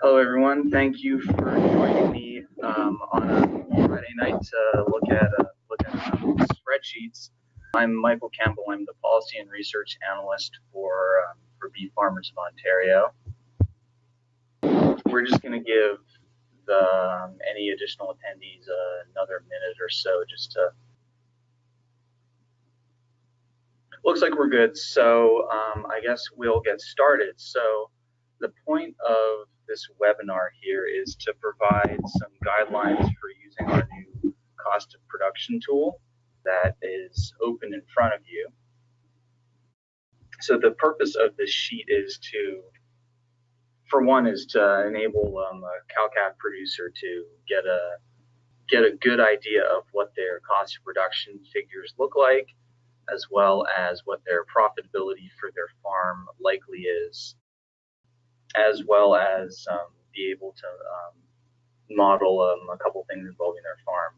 Hello, everyone. Thank you for joining me on a Friday night to look at spreadsheets. I'm Michael Campbell. I'm the Policy and Research Analyst for Beef Farmers of Ontario. We're just going to give any additional attendees another minute or so just to. Looks like we're good, so I guess we'll get started. So the point of this webinar here is to provide some guidelines for using our new cost of production tool that is open in front of you. So the purpose of this sheet is for one, is to enable a cow-calf producer to get a good idea of what their cost of production figures look like, as well as what their profitability for their farm likely is, as well as be able to model a couple things involving their farm.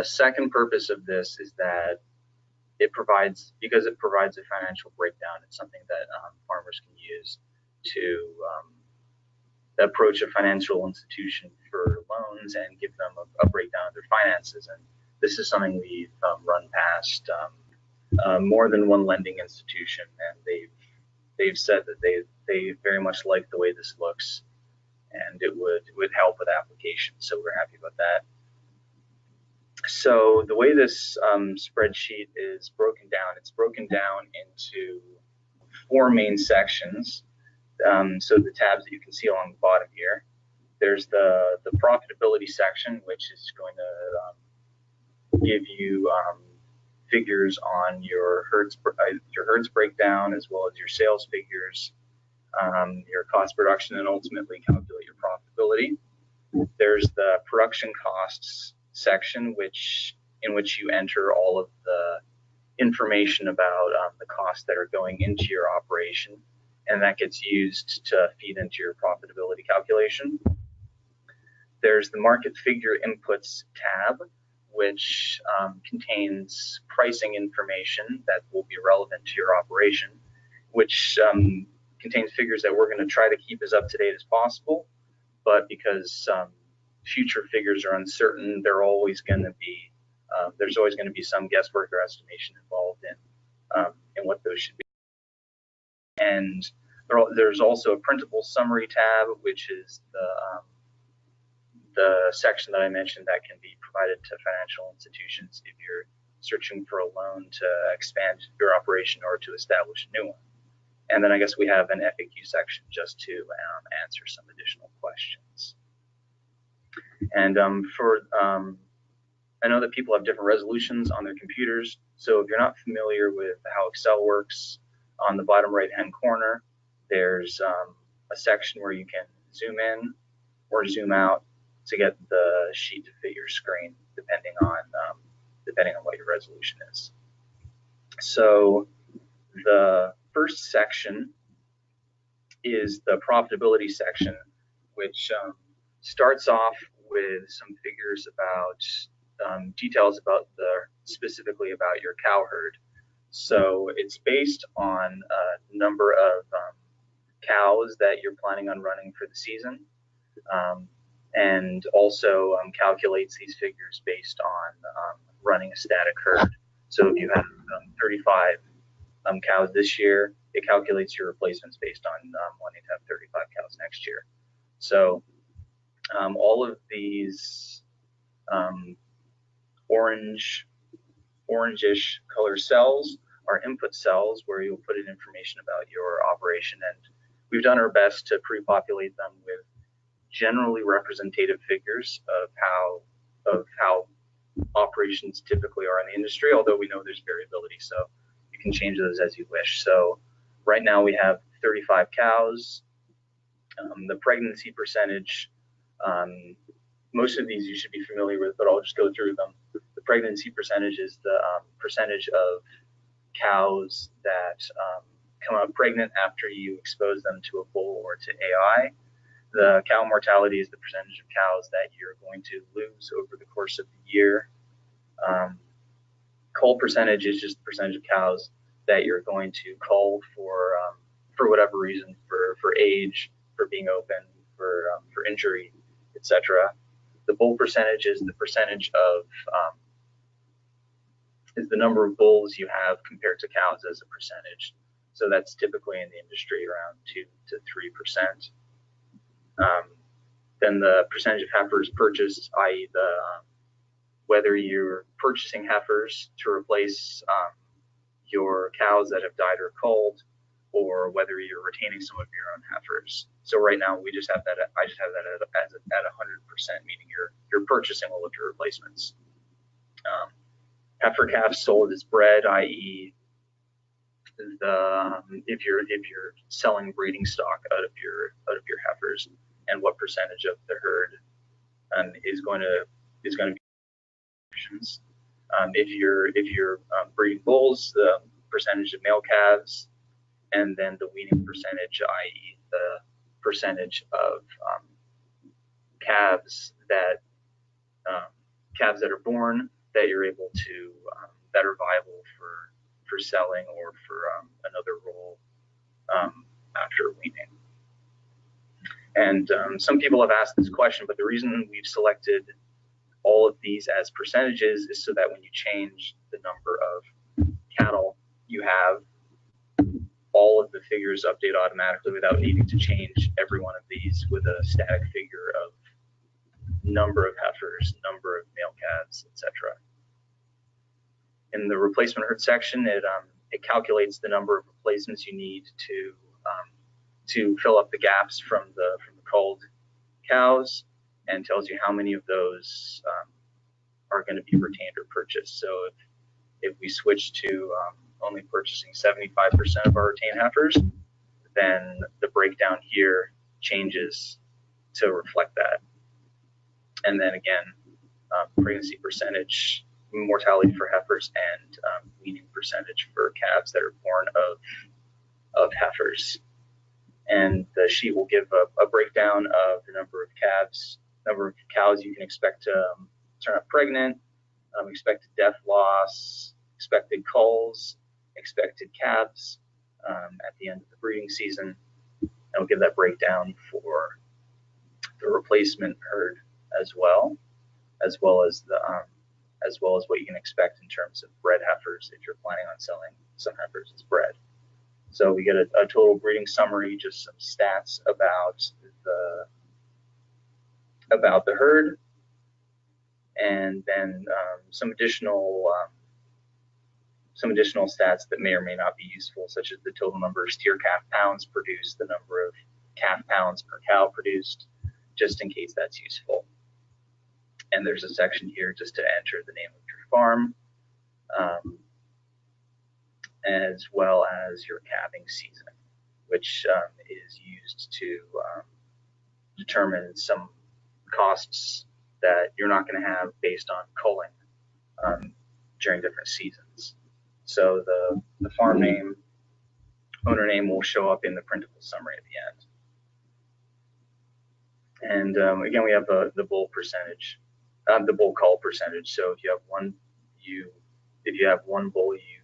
Second purpose of this is that because it provides a financial breakdown, it's something that farmers can use to approach a financial institution for loans and give them a breakdown of their finances. And this is something we've run past more than one lending institution, and they've said that they very much like the way this looks, and it would help with applications. So we're happy about that. So the way this spreadsheet is broken down, it's broken down into four main sections. So the tabs that you can see along the bottom here, there's the profitability section, which is going to give you figures on your herds breakdown, as well as your sales figures, your cost production, and ultimately calculate your profitability. There's the production costs section, in which you enter all of the information about the costs that are going into your operation, and that gets used to feed into your profitability calculation. There's the market figure inputs tab, which contains pricing information that will be relevant to your operation, which contains figures that we're going to try to keep as up to date as possible. But because future figures are uncertain, there's always going to be some guesswork or estimation involved in what those should be. And there's also a printable summary tab, which is the section that I mentioned that can be provided to financial institutions if you're searching for a loan to expand your operation or to establish a new one. And then I guess we have an FAQ section just to answer some additional questions. And I know that people have different resolutions on their computers, so if you're not familiar with how Excel works, on the bottom right-hand corner, there's a section where you can zoom in or zoom out to get the sheet to fit your screen, depending on what your resolution is. So the first section is the profitability section, which starts off with some figures about details about specifically about your cow herd. So it's based on a number of cows that you're planning on running for the season, and also calculates these figures based on running a static herd. So if you have 35 cows this year, it calculates your replacements based on wanting to have 35 cows next year. So all of these orangish color cells are input cells where you'll put in information about your operation, and we've done our best to pre-populate them with generally representative figures of how operations typically are in the industry, although we know there's variability, so you can change those as you wish. So right now we have 35 cows. The pregnancy percentage, most of these you should be familiar with, but I'll just go through them. The pregnancy percentage is the percentage of cows that come out pregnant after you expose them to a bull or to AI. The cow mortality is the percentage of cows that you're going to lose over the course of the year. Cull percentage is just the percentage of cows that you're going to cull for whatever reason, for age, for being open, for injury, etc. The bull percentage is the percentage of is the number of bulls you have compared to cows as a percentage. So that's typically in the industry around 2 to 3%. Then the percentage of heifers purchased, i.e., whether you're purchasing heifers to replace your cows that have died or culled, or whether you're retaining some of your own heifers. So right now we just have that. I just have that at 100%, meaning you're purchasing all of your replacements. Heifer calf sold as bred, i.e., if you're selling breeding stock out of your heifers, and what percentage of the herd is going to be if you're breeding bulls, the percentage of male calves, and then the weaning percentage, i.e., the percentage of calves that are born that you're able to that are viable for selling or for another role after weaning. And some people have asked this question, but the reason we've selected all of these as percentages is so that when you change the number of cattle you have, all of the figures update automatically without needing to change every one of these with a static figure of number of heifers, number of male calves, etc. In the replacement herd section, it calculates the number of replacements you need to fill up the gaps from the culled cows, and tells you how many of those are going to be retained or purchased. So if we switch to only purchasing 75% of our retained heifers, then the breakdown here changes to reflect that. And then again, pregnancy percentage, mortality for heifers, and weaning percentage for calves that are born of heifers. And the sheet will give a breakdown of the number of cows you can expect to turn up pregnant, expected death loss, expected culls, expected calves at the end of the breeding season. And we'll give that breakdown for the replacement herd as well as what you can expect in terms of bred heifers if you're planning on selling some heifers as bred. So we get a total breeding summary, just some stats about the herd, and then some additional stats that may or may not be useful, such as the total number of steer calf pounds produced, the number of calf pounds per cow produced, just in case that's useful. And there's a section here just to enter the name of your farm, as well as your calving season, which is used to determine some costs that you're not going to have based on culling during different seasons. So the farm name, owner name will show up in the printable summary at the end. And again, we have the bull percentage, the bull cull percentage. So if you have one bull, you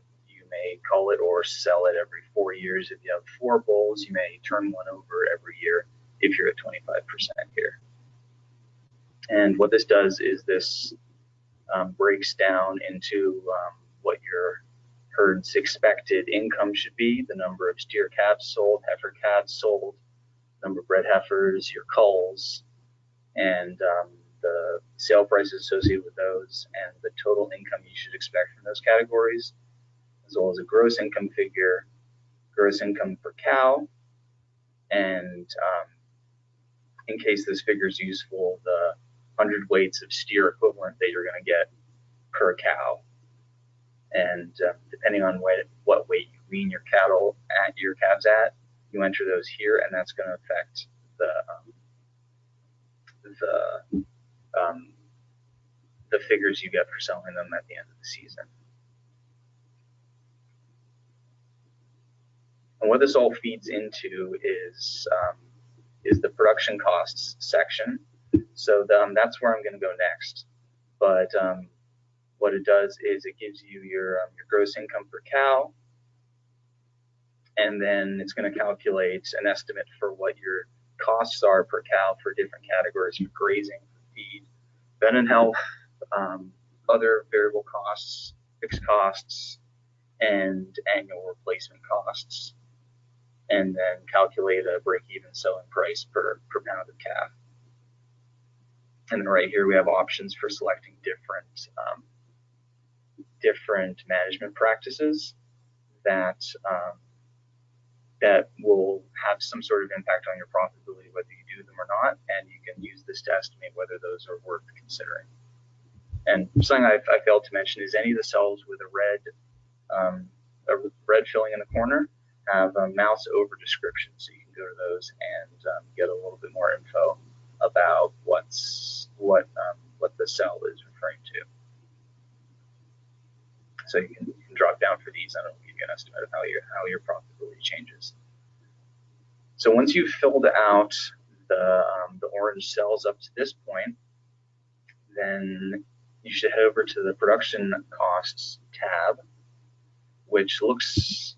may cull it or sell it every 4 years. If you have 4 bulls, you may turn one over every year if you're at 25% here. And what this does is this breaks down into what your herd's expected income should be, the number of steer calves sold, heifer calves sold, number of bred heifers, your culls, and the sale prices associated with those, and the total income you should expect from those categories, as well as a gross income figure, gross income per cow, and in case this figure is useful, the 100 weights of steer equivalent that you're going to get per cow. And depending on what weight you wean your calves at, you enter those here, and that's going to affect the figures you get for selling them at the end of the season. And what this all feeds into is the production costs section. So that's where I'm going to go next. But what it does is it gives you your gross income per cow, and then it's going to calculate an estimate for what your costs are per cow for different categories for grazing, feed, vet and health, other variable costs, fixed costs, and annual replacement costs, and then calculate a break-even selling price per pound of calf. And then right here we have options for selecting different management practices that that will have some sort of impact on your profitability, whether you do them or not, and you can use this to estimate whether those are worth considering. And something I failed to mention is any of the cells with a red filling in the corner have a mouse over description, so you can go to those and get a little bit more info about what the cell is referring to. So you can drop down for these, and it'll give you an estimate of how your profitability changes. So once you've filled out the orange cells up to this point, then you should head over to the production costs tab, which looks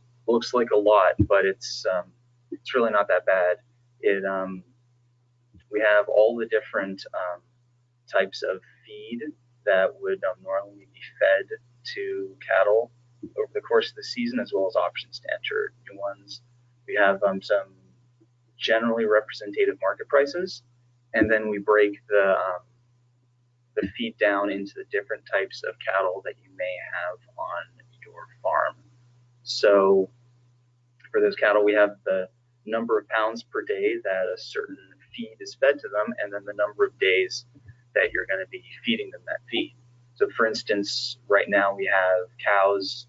like a lot, but it's really not that bad. We have all the different types of feed that would normally be fed to cattle over the course of the season, as well as options to enter new ones. We have some generally representative market prices, and then we break the feed down into the different types of cattle that you may have on your farm. So for those cattle, we have the number of pounds per day that a certain feed is fed to them, and then the number of days that you're going to be feeding them that feed. So for instance, right now we have cows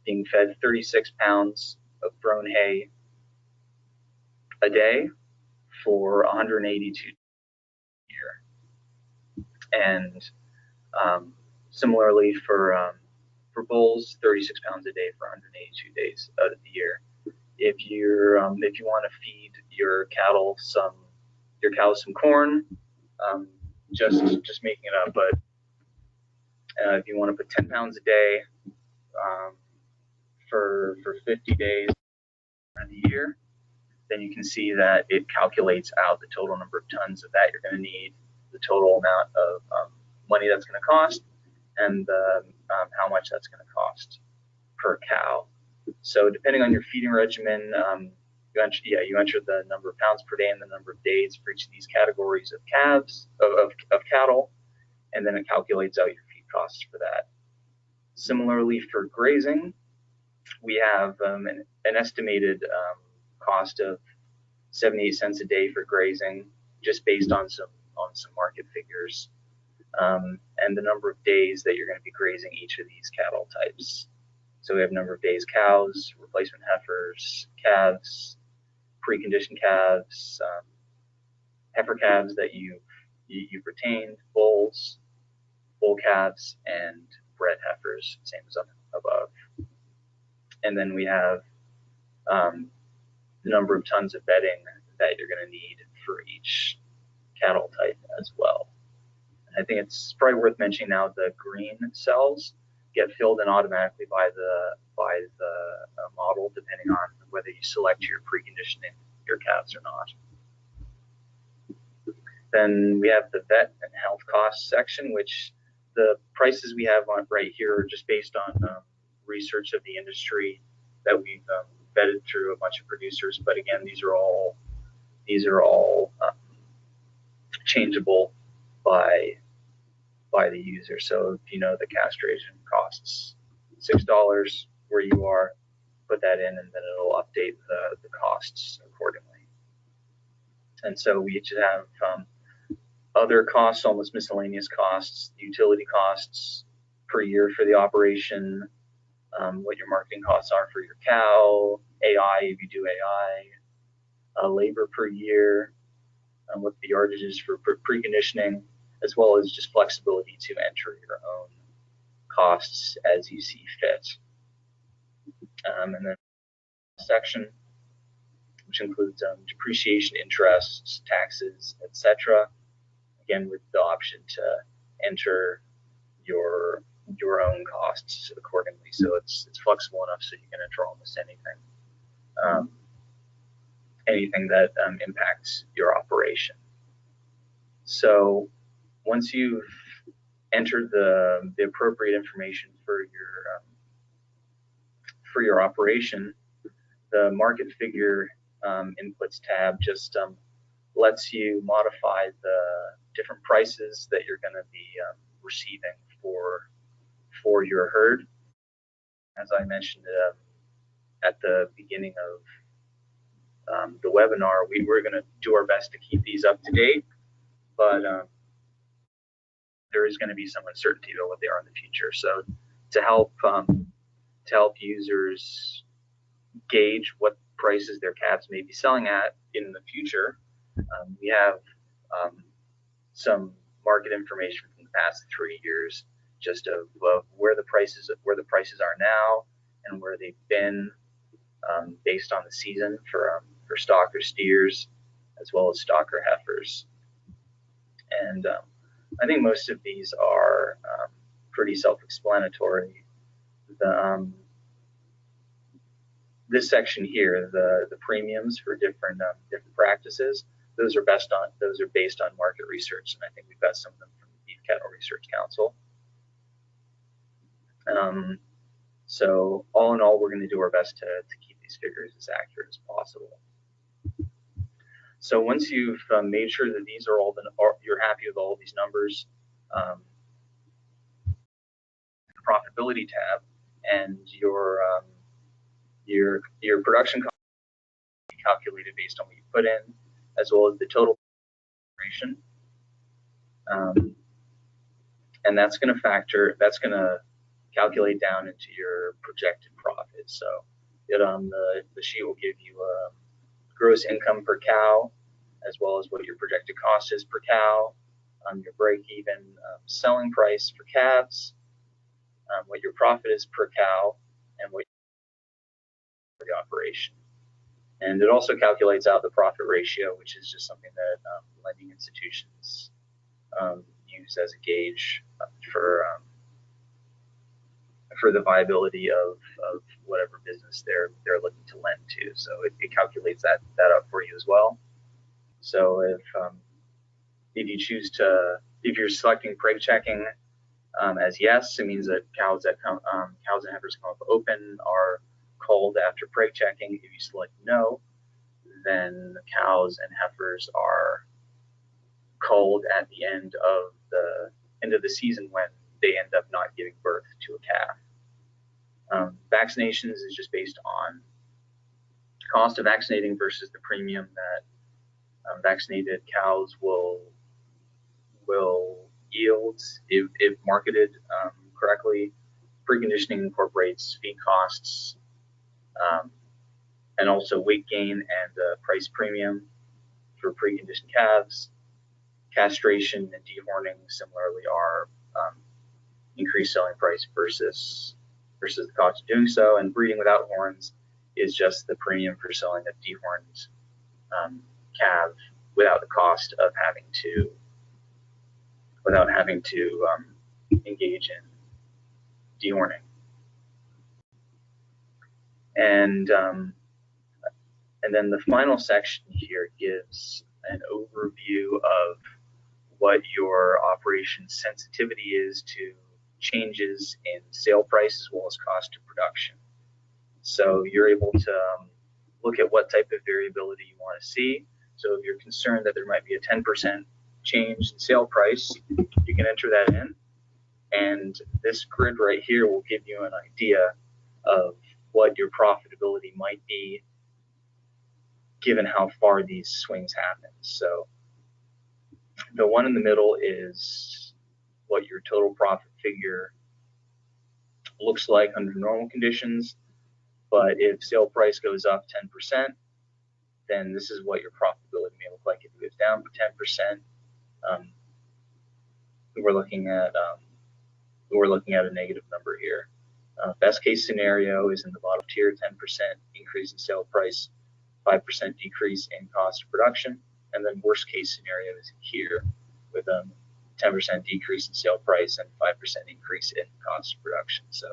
being fed 36 pounds of thrown hay a day for 182 a year. And similarly for bulls, 36 pounds a day for 182 days out of the year. If you want to feed your cows some corn, just making it up, but if you want to put 10 pounds a day for 50 days of the year, then you can see that it calculates out the total number of tons of that you're going to need, the total amount of money that's going to cost, and how much that's going to cost per cow. So depending on your feeding regimen, you enter the number of pounds per day and the number of days for each of these categories of cattle, and then it calculates out your feed costs for that. Similarly for grazing, we have an estimated cost of 78 cents a day for grazing, just based on some market figures, and the number of days that you're going to be grazing each of these cattle types. So we have number of days cows, replacement heifers, calves, preconditioned calves, heifer calves that you've retained, bulls, bull calves, and bred heifers, same as up above. And then we have the number of tons of bedding that you're going to need for each cattle type as well. And I think it's probably worth mentioning now the green cells get filled in automatically by the model, depending on whether you select your preconditioning your calves or not. Then we have the vet and health costs section, which the prices we have on right here are just based on research of the industry that we've vetted through a bunch of producers. But again, these are all changeable by the user. So if you know the castration costs $6 where you are, put that in, and then it'll update the costs accordingly. And so we each have other costs, almost miscellaneous costs, utility costs per year for the operation, what your marketing costs are for your cow, AI if you do AI, labor per year, what the yardage is for preconditioning, as well as just flexibility to enter your own costs as you see fit. And then section, which includes depreciation, interest, taxes, etc. Again, with the option to enter your own costs accordingly. So it's flexible enough so you can enter almost anything. anything that impacts your operation. So once you've entered the appropriate information for your operation, the market figure inputs tab just lets you modify the different prices that you're going to be receiving for your herd. As I mentioned at the beginning of the webinar, we're going to do our best to keep these up to date, but there is going to be some uncertainty about what they are in the future. So to help users gauge what prices their calves may be selling at in the future, we have some market information from the past 3 years, just of where the prices are now and where they've been based on the season for stocker steers as well as stocker heifers. And I think most of these are pretty self-explanatory. This section here, the premiums for different practices, those are based on market research, and I think we've got some of them from the Beef Cattle Research Council. So all in all, we're going to do our best to keep these figures as accurate as possible. So once you've made sure that these are you're happy with all these numbers, profitability tab and your production cost will be calculated based on what you put in, as well as the total operation, and that's going to calculate down into your projected profit. So the sheet will give you a gross income per cow, as well as what your projected cost is per cow, your break-even selling price for calves, what your profit is per cow, and what for the operation. And it also calculates out the profit ratio, which is just something that lending institutions use as a gauge for the viability of whatever business they're looking to lend to. So it calculates that out for you as well. So if you choose if you're selecting preg checking as yes, it means that cows and heifers come up open are culled after preg checking. If you select no, then cows and heifers are culled at the end of the season when they end up not giving birth to a calf. Vaccinations is just based on cost of vaccinating versus the premium that vaccinated cows will yield if marketed correctly. Preconditioning incorporates feed costs and also weight gain and price premium for preconditioned calves. Castration and dehorning similarly are increased selling price versus the cost of doing so, and breeding without horns is just the premium for selling a dehorned calf without the cost of having to engage in dehorning. And then the final section here gives an overview of what your operation's sensitivity is to changes in sale price as well as cost of production. So you're able to look at what type of variability you want to see. So if you're concerned that there might be a 10% change in sale price, you can enter that in. And this grid right here will give you an idea of what your profitability might be given how far these swings happen. So the one in the middle is what your total profit figure looks like under normal conditions. But if sale price goes up 10%, then this is what your profitability may look like. If it goes down 10%, we're looking at a negative number here. Best case scenario is in the bottom tier, 10% increase in sale price, 5% decrease in cost of production, and then worst case scenario is here with a 10% decrease in sale price and 5% increase in cost of production. So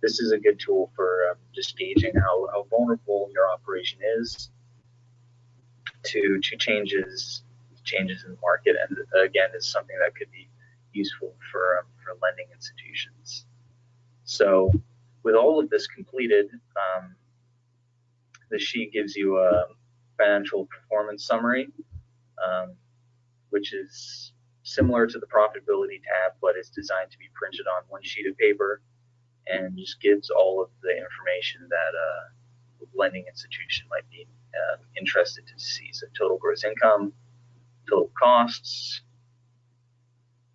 this is a good tool for just gauging how vulnerable your operation is to changes in the market, and again is something that could be useful for lending institutions. So with all of this completed, the sheet gives you a financial performance summary, which is similar to the profitability tab, but it's designed to be printed on one sheet of paper and just gives all of the information that a lending institution might be interested to see. So total gross income, total costs,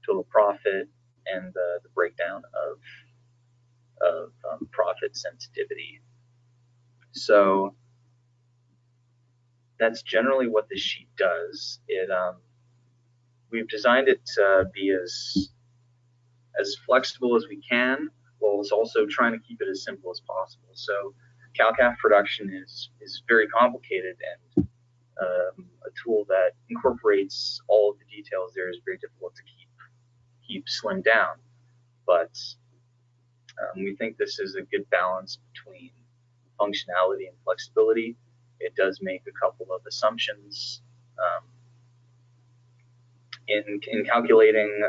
total profit, and the breakdown of profit sensitivity. So that's generally what this sheet does. We've designed it to be as flexible as we can, while it's also trying to keep it as simple as possible. So CalCAF production is very complicated, and a tool that incorporates all of the details there is very difficult to keep slimmed down. But we think this is a good balance between functionality and flexibility. It does make a couple of assumptions in calculating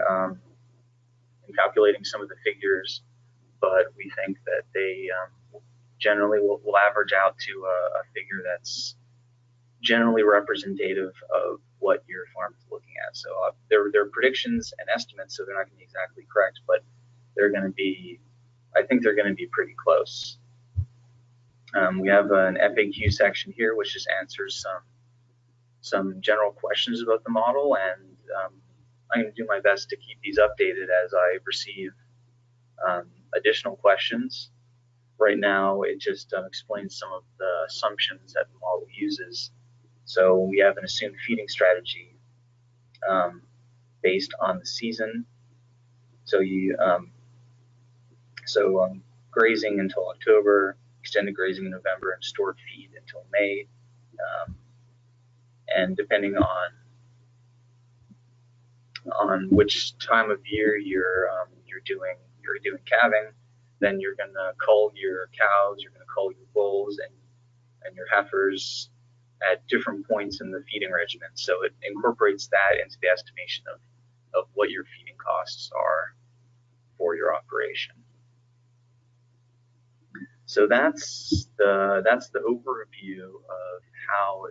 some of the figures, but we think that they generally will average out to a figure that's generally representative of what your farm is looking at. So they're predictions and estimates, so they're not going to be exactly correct, but they're going to be, I think they're going to be pretty close. We have an FAQ section here, which just answers some general questions about the model, and I'm going to do my best to keep these updated as I receive additional questions. Right now, it just explains some of the assumptions that the model uses. So we have an assumed feeding strategy based on the season. So grazing until October, extended grazing in November, and stored feed until May. And depending on which time of year you're doing calving, then you're going to cull your cows, you're going to cull your bulls and your heifers at different points in the feeding regimen. So it incorporates that into the estimation of what your feeding costs are for your operation. So that's the overview of how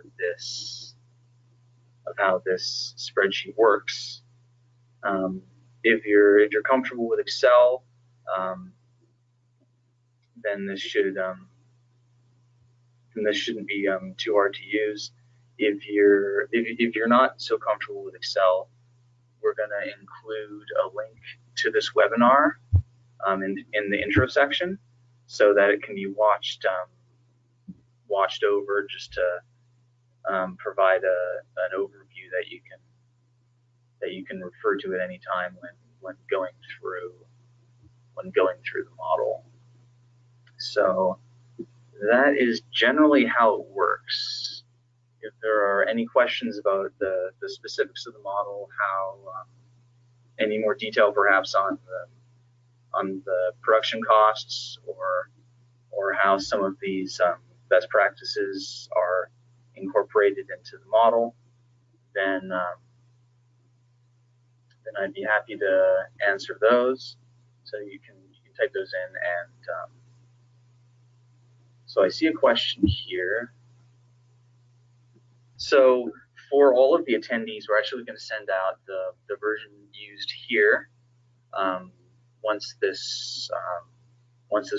this spreadsheet works. If you're comfortable with Excel, then this shouldn't be too hard to use. If you're not so comfortable with Excel, we're going to include a link to this webinar in the intro section, so that it can be watched over, just to provide an overview that you can refer to at any time when going through the model. So that is generally how it works. If there are any questions about the specifics of the model, how any more detail perhaps on the production costs, or how some of these best practices are incorporated into the model, then I'd be happy to answer those. So you can type those in, and so I see a question here. So for all of the attendees, we're actually going to send out the version used here once this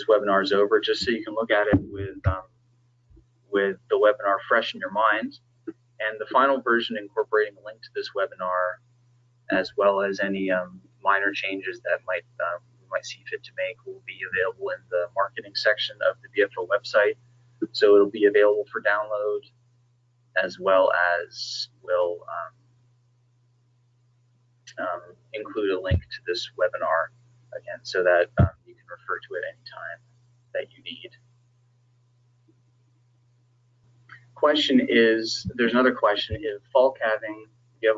webinar is over, just so you can look at it with the webinar fresh in your mind. And the final version, incorporating a link to this webinar, as well as any minor changes that we might see fit to make, will be available in the marketing section of the BFO website. So it'll be available for download, as well as we'll include a link to this webinar again, so that you can refer to it any time that you need. Question is, there's another question: if you have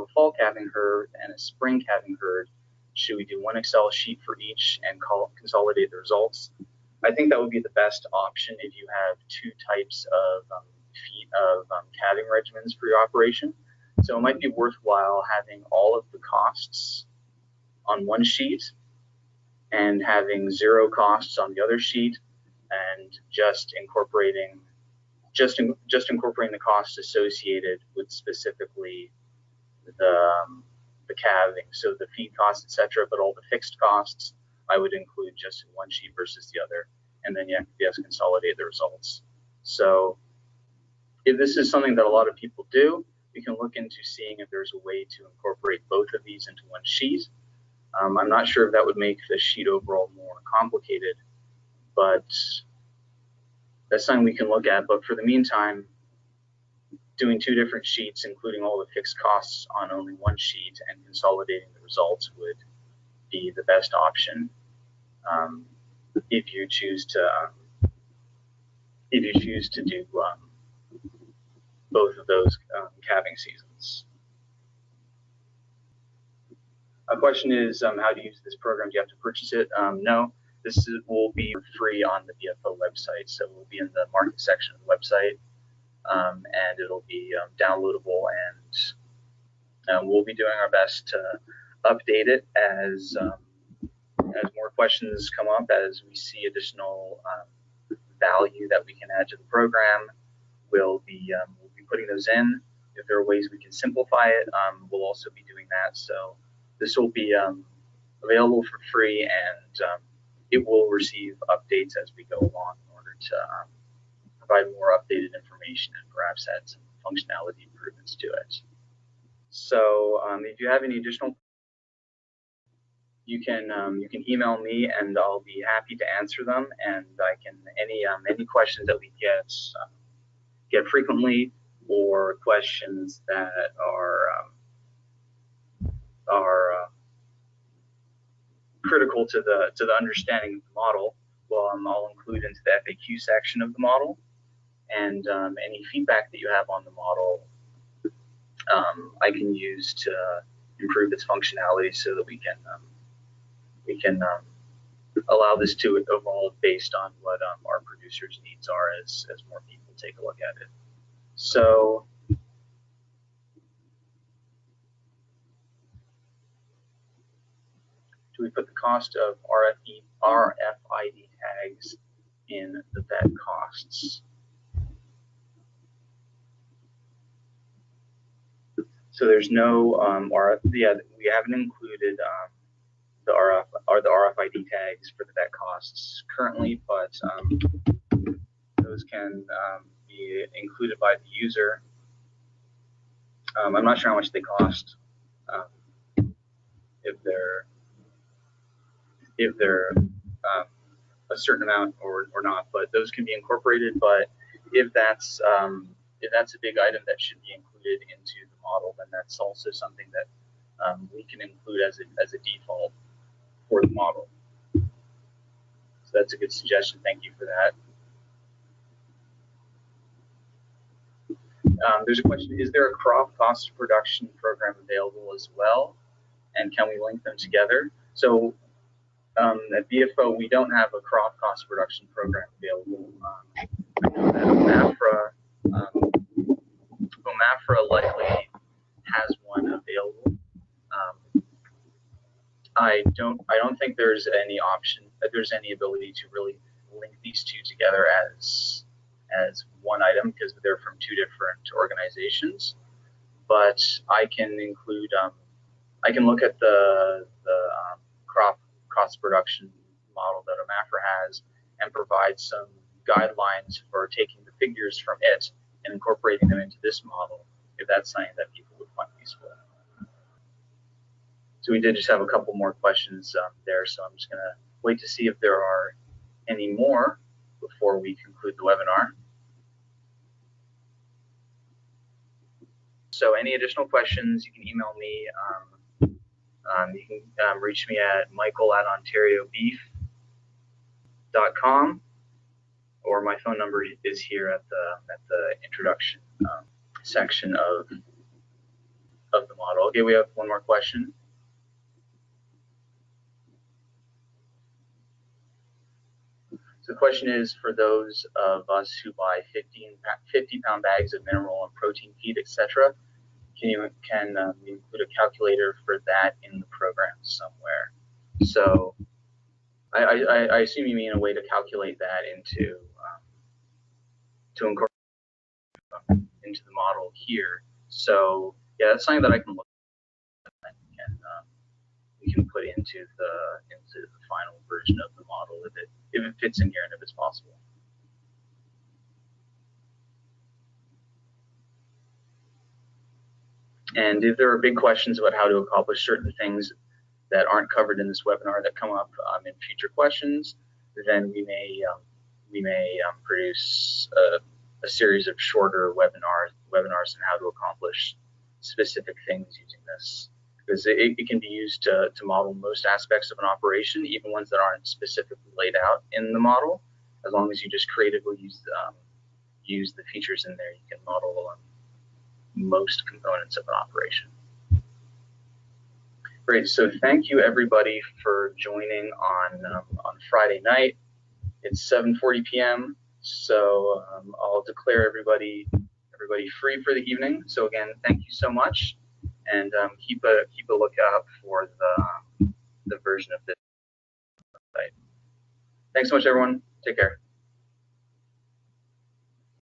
a fall calving herd and a spring calving herd, should we do one Excel sheet for each and consolidate the results? I think that would be the best option if you have two types of feet of calving regimens for your operation. So it might be worthwhile having all of the costs on one sheet and having 0 costs on the other sheet, and just incorporating the costs associated with specifically the calving, so the feed costs, etc. But all the fixed costs I would include just in one sheet versus the other, and then you have to just consolidate the results. So if this is something that a lot of people do, we can look into seeing if there's a way to incorporate both of these into one sheet. I'm not sure if that would make the sheet overall more complicated, but that's something we can look at. But for the meantime, doing 2 different sheets, including all the fixed costs on only one sheet and consolidating the results would be the best option if you choose to do both of those calving seasons. A question is how to use this program. Do you have to purchase it? No, will be free on the BFO website, so it will be in the market section of the website. And it'll be downloadable, and we'll be doing our best to update it as more questions come up, as we see additional value that we can add to the program. We'll be putting those in. If there are ways we can simplify it, we'll also be doing that. So this will be available for free, and it will receive updates as we go along in order to provide more updated information and perhaps add some functionality improvements to it. So if you have any additional, you can email me, and I'll be happy to answer them. And I can any questions that we get frequently, or questions that are critical to the understanding of the model, well, I'll include into the FAQ section of the model. And any feedback that you have on the model, I can use to improve its functionality, so that we can allow this to evolve based on what our producers' needs are as more people take a look at it. So do we put the cost of RFID tags in the vet costs? So there's no we haven't included the RFID tags for the vet costs currently, but those can be included by the user. I'm not sure how much they cost, if they're a certain amount or not, but those can be incorporated. But if that's a big item that should be included into the model, then that's also something that we can include as a default for the model. So that's a good suggestion. Thank you for that. There's a question: is there a crop cost of production program available as well, and can we link them together? So at BFO, we don't have a crop cost production program available. I know that OMAFRA likely has one available. I don't think there's any option, that there's any ability to really link these two together as one item, because they're from 2 different organizations. But I can include, I can look at the crop cost production model that OMAFRA has and provide some guidelines for taking the figures from it and incorporating them into this model, if that's something that people would find useful. So we did just have a couple more questions there, so I'm just going to wait to see if there are any more before we conclude the webinar. So any additional questions, you can email me. You can reach me at michael@ontariobeef.com, or my phone number is here at the introduction section of the model. Okay, we have one more question. So the question is for those of us who buy 50-pound bags of mineral and protein feed, etc. Can you include a calculator for that in the program somewhere? So I assume you mean a way to calculate that into to incorporate into the model here. So yeah, that's something that I can look at and we can put into the final version of the model if it fits in here and if it's possible. And if there are big questions about how to accomplish certain things that aren't covered in this webinar that come up in future questions, then we may produce a series of shorter webinars on how to accomplish specific things using this, because it can be used to model most aspects of an operation, even ones that aren't specifically laid out in the model. As long as you just creatively use the features in there, you can model most components of an operation. Great, so thank you everybody for joining on Friday night. It's 7:40 p.m. So I'll declare everybody free for the evening. So again, thank you so much, and keep a lookout for the version of this site. Thanks so much, everyone. Take care.